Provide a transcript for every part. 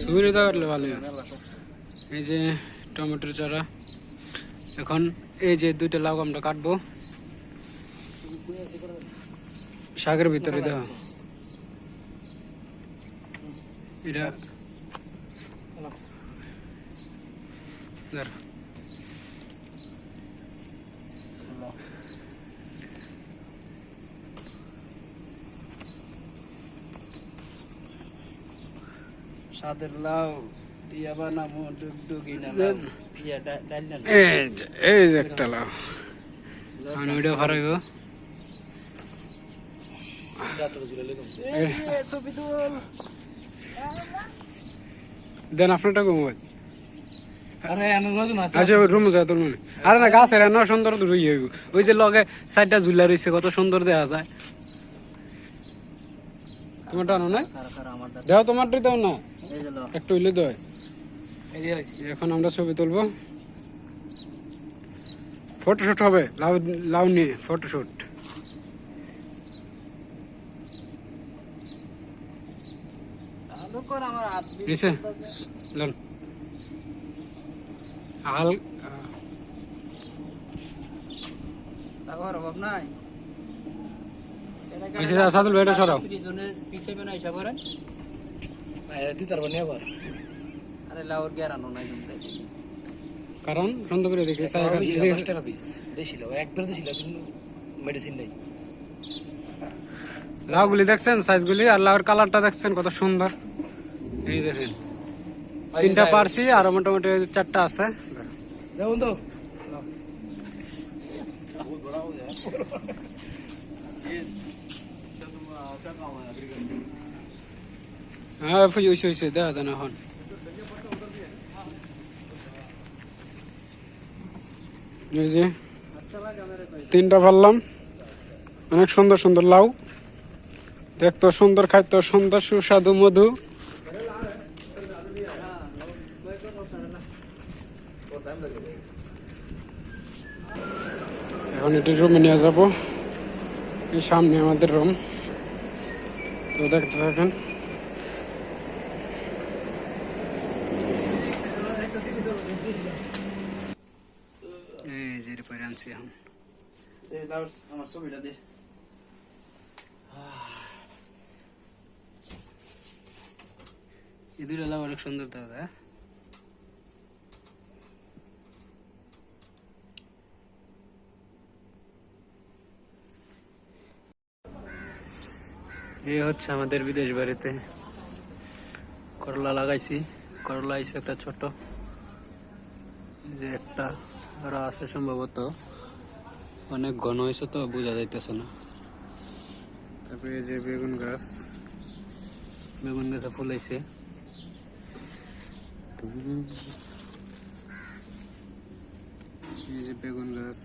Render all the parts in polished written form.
সুবিধা করলে ভালো। এই যে টমেটোর চারা, এখন এই যে দুইটা লাউ আমরা কাটবো শাকের ভিতরে। দেখো এটা সাদের লাউ ইয়া বানামো ডুগডুগি না ইয়া ডাল না। এই যে একটা লাউ আমি ভিডিও ফারাইব। দেন আপনারটা ঘুমাই। আচ্ছা রুম যা তোর মনে। আরে না গাছের এনে সুন্দর রই হইব। ওই যে লগে সাইডটা ঝুলা রইছে কত সুন্দর দেখা যায়। তোমারটা আনো না? দাও তোমারটাই দাও না, একটু হইলে দাও। এখন আমরা ছবি তুলবো, ফটোশুট হবে। লাউ লাউ নিয়ে ফটোশুট। সাদুল ভাইটা সরাও। কারণ সুন্দর করে দেখে লাউগুলি দেখছেন সাইজগুলি, আর লাউর কালারটা দেখছেন কত সুন্দর। এই দেখেন তিনটা পারছি, আর মোটামুটি চারটা আছে। হ্যাঁ হয়েছে দেখা যায় না এখন। এই যে তিনটা পারলাম, অনেক সুন্দর সুন্দর লাউ, দেখতো সুন্দর, খাইতো সুন্দর, সুস্বাদু মধু। এখন এটি রুমে নিয়ে যাবো, এই সামনে আমাদের রুম, তো দেখতে থাকেন। এই যে পরে আনছি এখন। আমার ছবিটা দে। এই দুইটা লাউ অনেক সুন্দর দাদা। এই হচ্ছে আমাদের বিদেশ বাড়িতে করলা লাগাইছি। করলা আইছে একটা ছোট, যে একটা আরো আছে সম্ভবত, অনেক ঘন হয়েছে তো বোঝা যাইতেছে না। তারপরে এই যে বেগুন গাছ, বেগুন গাছে ফুল আইছে। এই যে বেগুন গাছ,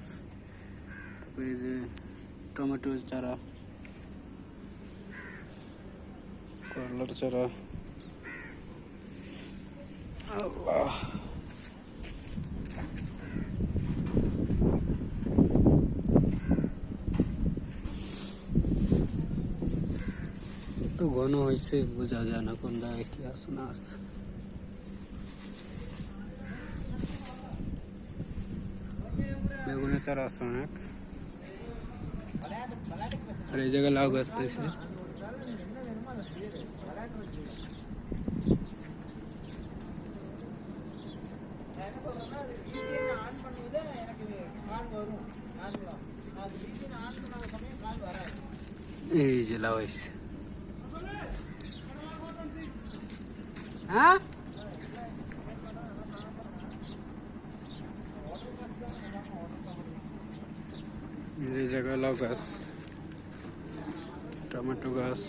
তারপরে এই যে টমেটো চারা, করলার চারা। আল্লাহ, তো ঘন হয়েছে বোঝা যায় না কোন জায়গায় কি আছে না আছে। বেগুনের চারা আছে অনেক, আর এই জায়গায় লাউ গাছ দিয়েছে। এই যে লাউ হয়েছে। হ্যাঁ এই জায়গায় লাউ গাছ, টমেটো গাছ।